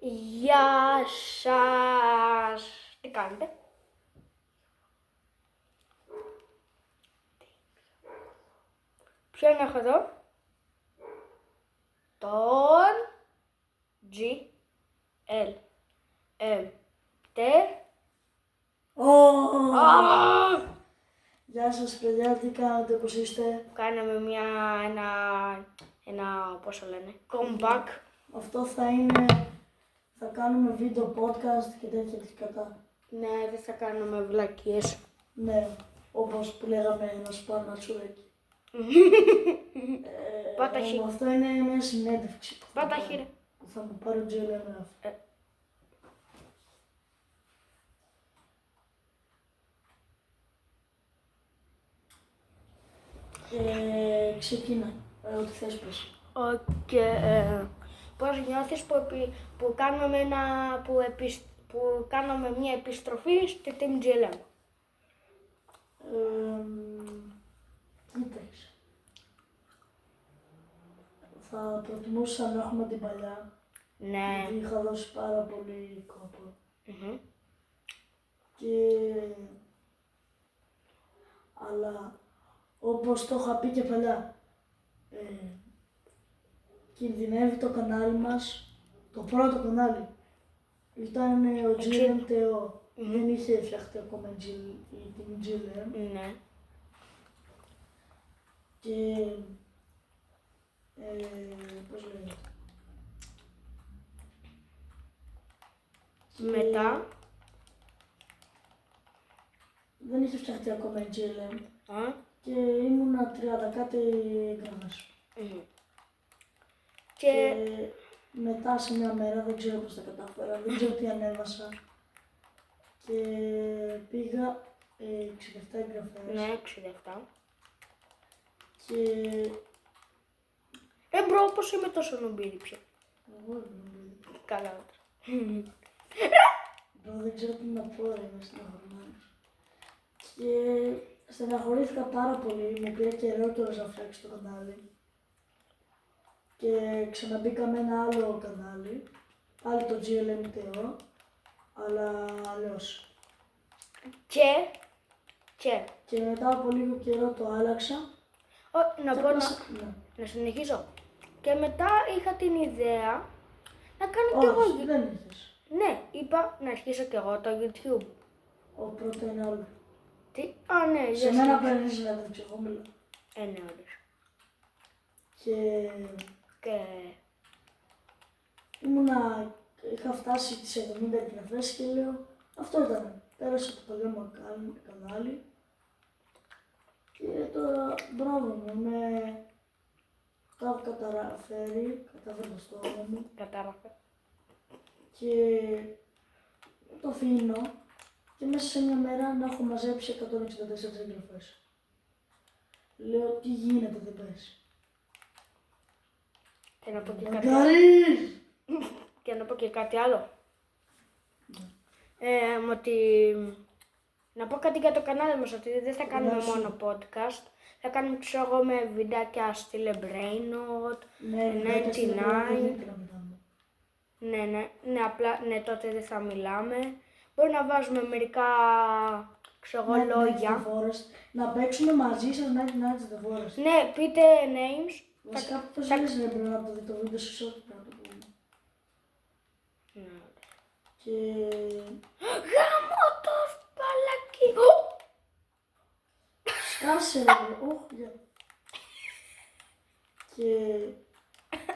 Γεια σας. Τι κάνετε? Ποιον έχω εδώ? Τον GL T. Γεια σας παιδιά, τι κάνετε, πώς είστε? Κάναμε ένα πόσο λένε, comeback. Αυτό θα κάνουμε βίντεο podcast και τέτοια της κατά. Ναι, δεν θα κάνουμε βλακίες. Ναι, όπως που λέγαμε να σου πάρω ένα τσουρέκι. Πάτα χ. Αυτό είναι μια συνέντευξη Πάτα χ, ρε. που θα μου πάρει ο GLM. Ξεκίνα, ό,τι θες πες. Πώς νιώθεις που κάνουμε μια επιστροφή στη Team GLM? Κοίταξε. Θα προτιμούσα να έχουμε την παλιά. Ναι. Γιατί είχα δώσει πάρα πολύ κόπο. Αλλά όπως το είχα πει και παλιά, κινδυνεύει το κανάλι μας, το πρώτο κανάλι. Ήταν ο GLM TO. Δεν είχε φτιαχτεί ακόμα την GLM. Ναι. Και πώς λέγεται. Μετά. Δεν είχε φτιαχτεί ακόμα η GLM. Και ήμουνα 30 κάτι γραμμές. Και μετά σε μια μέρα, δεν ξέρω πώς τα κατάφερα, δεν ξέρω τι ανέβασα. Και πήγα 67 εγγραφές. Ναι, 67. Και Μπρο, πώς είμαι τόσο νομπίδι πια? εγώ ήμουν. Καλά. Δεν ξέρω τι να πω, ρε, είμαι στεναχωρημένος. Και στεναχωρήθηκα πάρα πολύ, μου πήρε καιρό κιόλας να φτιάξω το κανάλι. Και ξαναμπήκα με ένα άλλο κανάλι, πάλι το GLM TO, αλλά αλλιώς. Και μετά από λίγο καιρό το άλλαξα. Να συνεχίσω. Και μετά είχα την ιδέα να κάνω κι εγώ. Όχι, δεν είχες. Ναι, είπα να αρχίσω κι εγώ το YouTube. Ο πρώτο είναι άλλο. Τι? Ναι, Σε μένα παίρνεις συνέντευξη, εγώ μιλάω. Ναι, όντως. Και είχα φτάσει τις 70 εγγραφές και λέω, αυτό ήταν. Πέρασα το παλιό μου κανάλι. Και τώρα, μπράβο μου, τα έχω καταφέρει το στόμα μου. Κατάλαβα. Και το αφήνω και μέσα σε μια μέρα να έχω μαζέψει 164 εγγραφές. Λέω, τι γίνεται, δεν πες. Και να πω και κάτι άλλο. Να πω κάτι για το κανάλι μας, ότι δεν θα κάνουμε μόνο podcast. Θα κάνουμε, ξέρω εγώ, με βιντεάκια στυλ Brainot, 99. Ναι, τότε δεν θα μιλάμε. Μπορεί να βάζουμε μερικά, ξέρω εγώ, λόγια. Να παίξουμε μαζί σας Night Nights The Forest. Ναι, πείτε names. Βασικά, πώς λες να πρέπει να το δει το βίντεο σου short, να το πούμε. Και Γάμο το σπαλάκι! σκάσε ρε, Και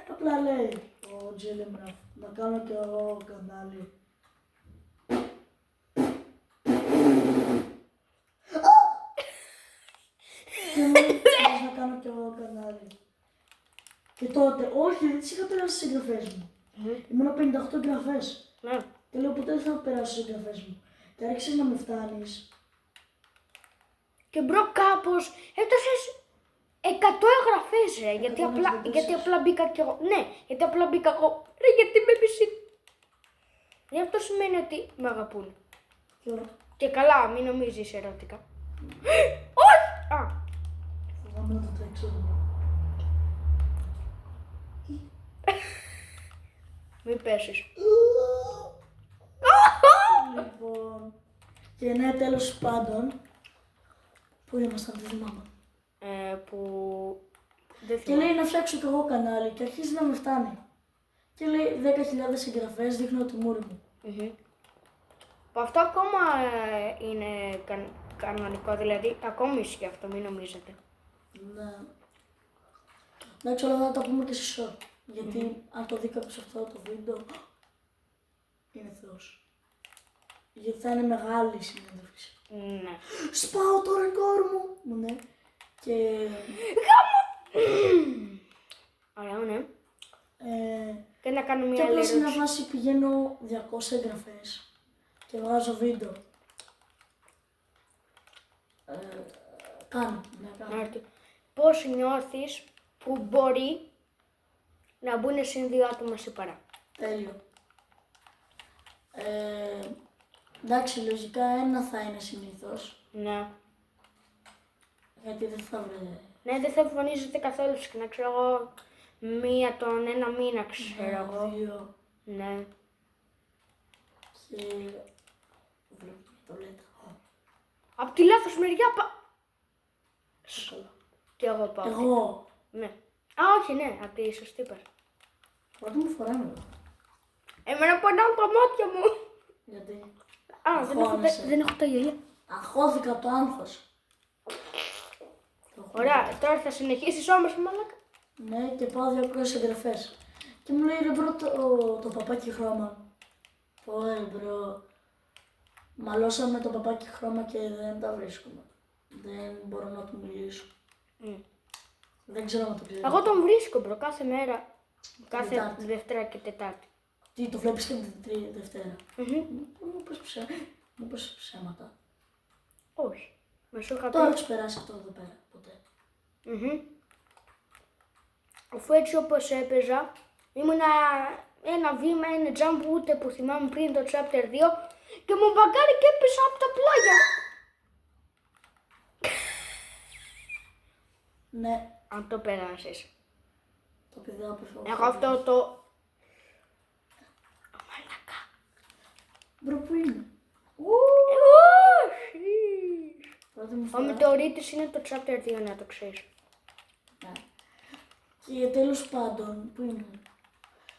απλά λέει ο GLM να κάνω και εγώ κανάλι. Και μου λέει να κάνω και εγώ κανάλι. Και τότε, όχι, δεν τις είχα περάσει στις εγγραφές μου. Ήμουνα 58 εγγραφές. Και λέω ποτέ δεν θα περάσω στις εγγραφές μου. Και άρχισες να με φτάνεις. Και μπρο κάπως έφτασες 100 εγγραφές, ρε. Γιατί απλά μπήκα κι εγώ. Ναι, γιατί απλά μπήκα εγώ. Ρε, γιατί με μισή. Γι' αυτό σημαίνει ότι με αγαπούν. Και καλά, μην νομίζεις ερωτικά. Όχι! Φοβάμαι να το τρέξω. Μην πέσεις. Και ναι, τέλος πάντων, πού ήμασταν, δεν θυμάμαι. Που δεν Και θυμάμαι. λέει να φτιάξω κι εγώ κανάλι και αρχίζει να με φτάνει. Και λέει 10.000 εγγραφές, δείχνω το μούρι μου. Που αυτό ακόμα είναι κανονικό, δηλαδή ακόμη ισχύει αυτό, μην νομίζετε. Ναι. Εντάξει, όλα θα τα πούμε και σε short. Γιατί αν το δει κάποιος αυτό το βίντεο, είναι θεός. Γιατί θα είναι μεγάλη η συνέντευξη. Ναι. Σπάω το ρεκόρ μου! Ναι. Και... Ωραία, ναι. Ε, Και να κάνω και μια απλά σε μια ερώτηση. φάση πηγαίνω 200 εγγραφές και βγάζω βίντεο. Κάνω, ναι, κάνω. Πώς νιώθεις που μπορεί να μπουν συν 2 άτομα σε παρά. Τέλειο. Εντάξει, λογικά ένα θα είναι συνήθως. Ναι. Γιατί δεν θα βρει. Ναι, δεν θα εμφανίζεται καθόλου συχνά, ξέρω εγώ, μία τον ένα μήνα, ξέρω εγώ. Δύο. Ναι. Και... βλέπω το λέτε. Απ' τη λάθος μεριά και εγώ πάω. Εγώ. Ναι. Α, όχι, ναι, απ' τη σωστή part. Πρώτη μου φορά είναι εδώ. Εμένα πονάουν τα μάτια μου. Γιατί. Α, Αγχώνεσαι. δεν έχω τα γυαλιά. Αγχώθηκα από το άγχος. Ωραία, τώρα θα συνεχίσεις όμως, μαλάκα. Ναι, και πάω 200 εγγραφές. Και μου λέει ρε μπρο το παπάκι χρώμα. Πω ρε μπρο. Μαλώσαμε το παπάκι χρώμα και δεν τα βρίσκουμε. Δεν μπορώ να του μιλήσω. Δεν ξέρω αν το ξέρω. Εγώ τον βρίσκω, μπρο, κάθε μέρα. Κάθε Τετάρτη. Δευτέρα και Τετάρτη. Τι, το βλέπεις και την Δευτέρα. Μου πες ψέματα. Όχι. Με σου είχα πει. Τώρα έχεις περάσει αυτό εδώ πέρα, ποτέ. Αφού έτσι όπως έπαιζα, ήμουνα ένα βήμα, ένα jump ούτε που θυμάμαι πριν το chapter 2 και μου μπαγκάρει και έπεσα από τα πλάγια. Ναι, Αν το περάσεις. το παιδί απέφυγε. Εγώ αυτό το... Μαλακά. Μπρο, πού είναι. Όχι. Πρώτη μου Ο φορά. Μητεωρίτης είναι το chapter 2, να το ξέρεις. Ναι. Και τέλος πάντων, πού είναι.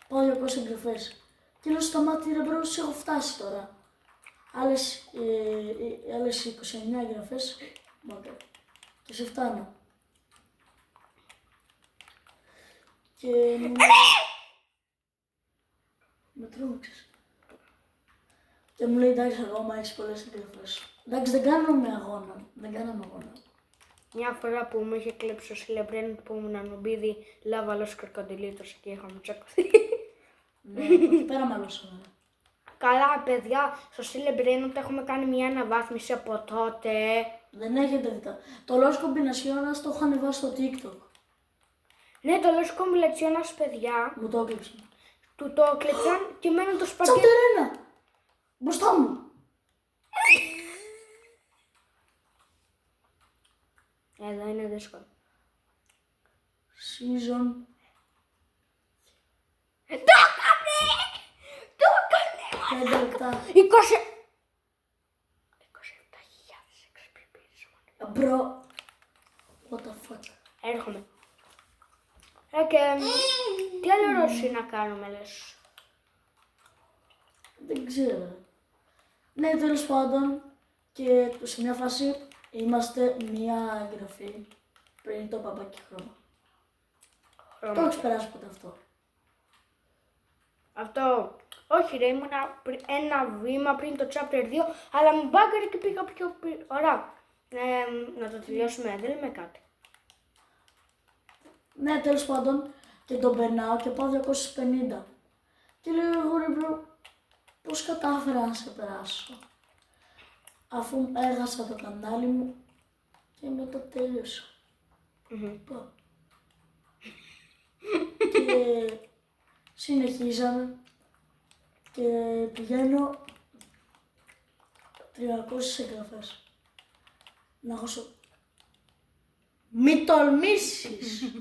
Πάω 200 εγγραφές. Και λέω σταμάτη ρε μπρο, σε έχω φτάσει τώρα. Άλλες 29 εγγραφές. Μακριά. Και σε φτάνω. Και με τρόμαξες. Και μου λέει εντάξει ακόμα έχεις πολλές εγγραφές. Εντάξει δεν κάναμε αγώνα. Δεν κάναμε αγώνα. Μια φορά που μου είχε κλέψει ο Σιλεμπρέν που ήμουν νομπίδι, λάβαλος κροκοντιλίτος και είχαμε τσακωθεί. Ναι, εκεί πέρα μαλώσαμε. Καλά παιδιά, στο Celebrate έχουμε κάνει μια αναβάθμιση από τότε. Δεν έχετε δει τα. Το Los Combinaciones το έχω ανεβάσει στο TikTok. Ναι, το Los Combinaciones, παιδιά, Μου το έκλειψε. του το κλεψαν και μένουν το σπαγγέτι. Τσαπτερένα! Μπροστά μου! Εδώ είναι δύσκολο. Season. Το έκανε! Το έκανε! 5 λεπτά. 27.000 εξυπηρετήσεις. Μπρο. What the fuck. Έρχομαι. Και τι άλλο ερώτηση να κάνουμε, λες. Δεν ξέρω. Ναι, τέλος πάντων. Και σε μια φάση είμαστε μια εγγραφή πριν το παπάκι χρώμα. Το έχεις περάσει ποτέ αυτό. Αυτό, όχι ρε, ήμουνα ένα βήμα πριν το chapter 2, αλλά μου μπάγκαρε και πήγα πιο πίσω. Ωραία, να το τελειώσουμε, δεν λέμε κάτι. Ναι, τέλος πάντων. Και τον περνάω και πάω 250. Και λέω εγώ ρε μπρο, πώς κατάφερα να σε περάσω. Αφού έχασα το κανάλι μου και μετά τέλειωσα. Πω. Και συνεχίζαμε και πηγαίνω 300 εγγραφές. Να έχω μη τολμήσεις!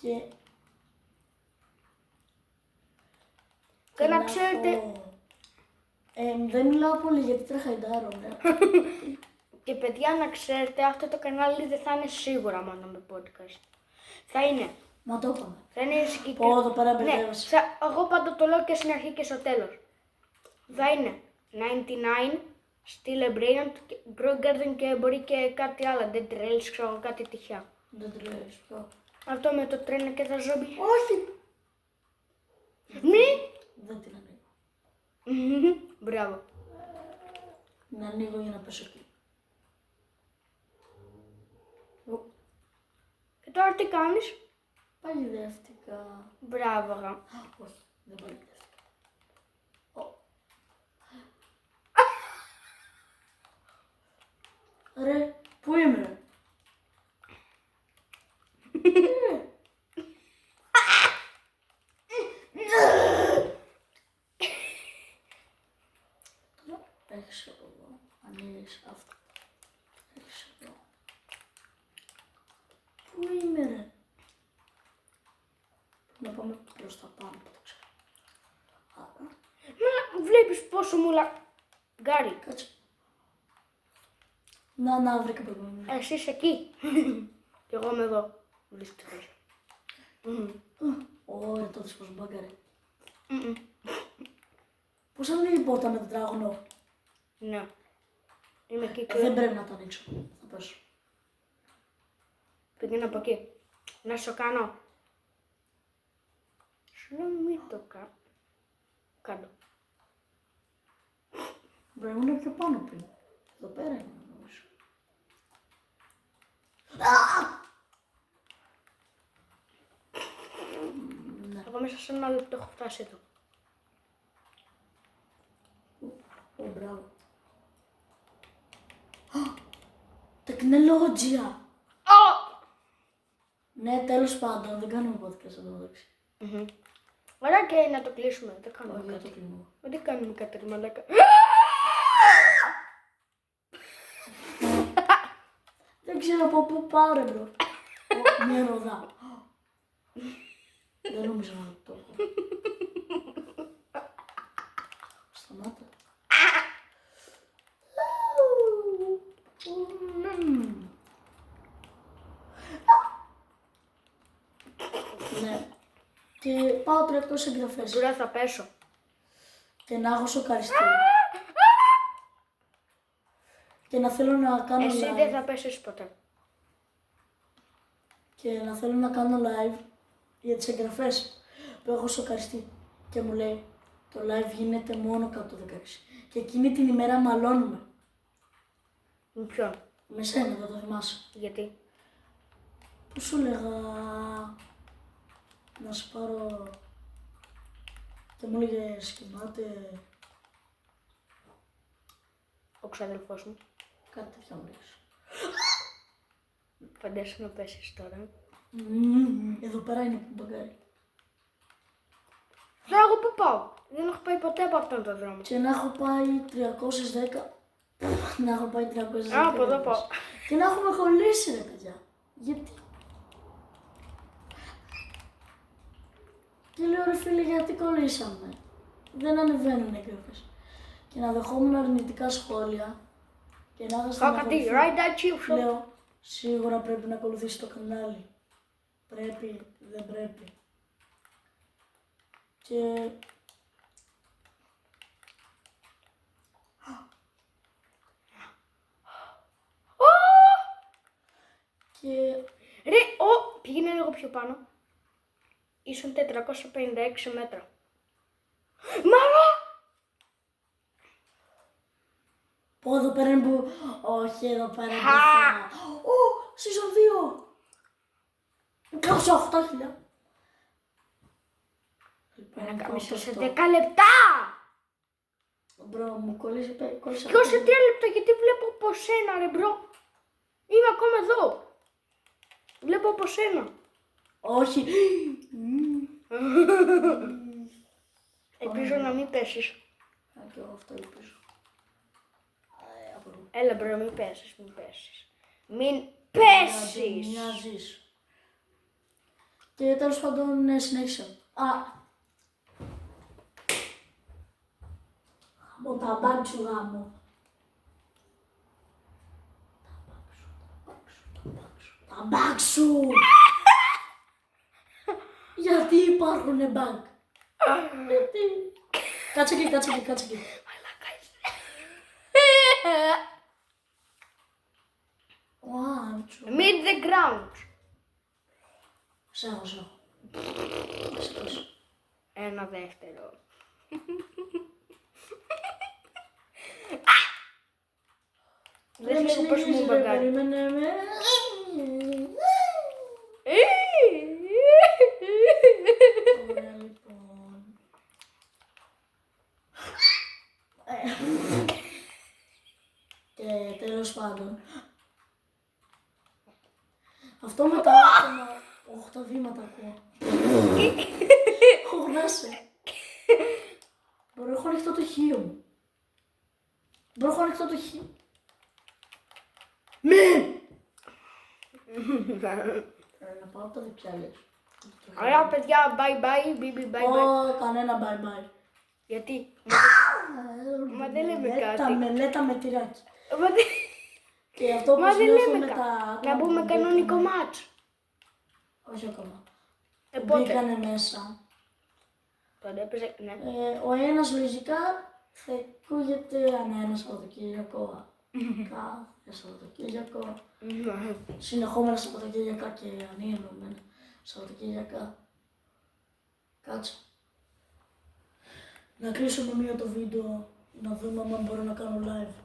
Και να έχω ξέρετε, Δεν μιλάω πολύ γιατί τραχαϊντάρω, ναι. Και παιδιά, να ξέρετε, αυτό το κανάλι δεν θα είναι σίγουρα μόνο με podcast. Θα είναι. Μα το είπαμε. Θα είναι συγκεκριμένο. Πω, εδώ πέρα Ναι, μπερδεύεσαι. εγώ πάντα το λέω και στην αρχή και στο τέλος. Θα είναι 99, Steel Brain, Grow Garden και μπορεί και κάτι άλλο. Dead Trails, ξέρω κάτι τυχαία. Δεν τρέχεις, πω. Αυτό με το τρένο και τα ζόμπι. Όχι! Ναι! Δεν την ανοίγω. Μπράβο. Να ανοίγω για να πέσω εκεί. Και τώρα τι κάνεις? Παγιδεύτηκα. Μπράβο, γα. Όχι, δεν παγιδεύτηκα. Ρε, πού είμαι ρε? Έχεις εδώ, ανοίγεις αυτό. Έχεις εδώ. Πού είμαι ρε? Να πάμε προς τα πάνω, το ξέρω. Άρα, Μα βλέπεις πόσο μου λαγκάρει. κάτσε. Να, βρήκα προηγούμενο. Εσύ είσαι εκεί. Και εγώ είμαι εδώ. Δυστυχώς. Ωραία, τότε πως μπάγκαρε. Πώς ανοίγει η πόρτα με τετράγωνο? Ναι. Είμαι εκεί και Δεν πρέπει να το ανοίξω. Θα πέσω. πήγαινα από εκεί. Να σου κάνω. Σου λέω μην το κάνω. Πρέπει να είναι πιο πάνω πριν. Εδώ πέρα είναι νομίζω. Ναι. Εγώ μέσα σε ένα λεπτό έχω φτάσει εδώ. Μπράβο. Τεκνολόγια. Ναι, τέλος πάντων, δεν κάνουμε podcast εδώ μεταξύ. Ωραία και να το κλείσουμε. Δεν κάνουμε Όχι, δεν κάτι. το κλείνω. Δεν κάνουμε κάτι, ρε μαλάκα. Δεν ξέρω από πού πάρε, μπρο. Μια ροδά. Δεν νομίζω να το έχω. Σταμάτα. Ναι. Και πάω τώρα εκτός εγγραφές. Τώρα θα πέσω. Και να έχω σοκαριστεί. Και να θέλω να κάνω Εσύ live. δεν θα πέσεις ποτέ. Και να θέλω να κάνω live για τις εγγραφές που έχω σοκαριστεί. Και μου λέει, το live γίνεται μόνο κάτω το 16. Και εκείνη την ημέρα μαλώνουμε. Με ποιον? Με σένα, δεν το θυμάσαι. Γιατί? Πού σου λέγα να σου πάρω και μου έλεγε σκυμάται Ο ξαδελφός μου. κάτι τέτοιο μου λέγες. Φαντάσου να πέσεις τώρα. Εδώ πέρα είναι που μπαγκάρι. Τώρα εγώ πού πάω? Δεν έχω πάει ποτέ από αυτόν τον δρόμο. Και να έχω πάει 310. Να έχω πάει 310. Α, από εδώ πάω. Και να έχουμε κολλήσει ρε παιδιά. Γιατί? Και λέω ρε φίλε γιατί κολλήσαμε. Δεν ανεβαίνουν οι εγγραφές. Και να δεχόμουν αρνητικά σχόλια. Και να είχα Κάτι, right that chill. Λέω σίγουρα πρέπει να ακολουθήσει το κανάλι. Πρέπει, δεν πρέπει. Και Ρε, πήγαινε λίγο πιο πάνω. Ήσουν 456 μέτρα. Μάρα! πω εδώ πέρα είναι που... Όχι, εδώ πέρα είναι που θα... Season 2! Κάψω 8.000. Να κάνεις σε 10 λεπτά! Μπρο, μου κόλλησε. Και εγώ σε 3 λεπτά, γιατί βλέπω από σένα ρε μπρο. Είμαι ακόμα εδώ. Βλέπω από σένα. Όχι. Ελπίζω να μην πέσεις. Και εγώ αυτό ελπίζω. Έλα μπρο, μην πέσεις, μην πέσεις. Μην πέσεις! Μοιάζεις. Και τέλος πάντων συνέχισα. Από τα μπάγκ σου γάμο. Τα μπάγκ σου. Γιατί υπάρχουνε μπάγκ. Γιατί. Κάτσε εκεί, κάτσε εκεί, κάτσε εκεί. One, two. Mid the ground. Σέχω. Ένα δεύτερο. Δεν ξέρω πώς μου μπαγκάρει. Περίμενε με. Ωραία, λοιπόν. Και τέλος πάντων. Αυτό με τα άτομα. Όχι, τα βήματα ακούω. Χωρνάσαι. Μπορώ, έχω ανοιχτό το χείο μου. Μπορώ, έχω ανοιχτό το χείο. Να πάω από τα δεξιά, λες. Ωραία παιδιά, bye bye, μπιμπι, bye bye. Κανένα bye bye. Γιατί? Μα δεν λέμε κάτι. Μελέτα με τυράκι. Μα δεν- Και αυτό Μα που δεν νιώθω λέμε με κάτι. τα... Να πούμε κανονικό μάτσο. Όχι ακόμα. Πότε? Μπήκανε μέσα. Τότε έπαιζε, ναι. Ο ένας λογικά θα ακούγεται ανά ένα Σαββατοκύριακο. Κάθε Σαββατοκύριακο. Συνεχόμενα Σαββατοκύριακα και ανήνομενα Σαββατοκύριακα. Κάτσε. Να κλείσουμε μία το βίντεο, να δούμε αν μπορώ να κάνω live.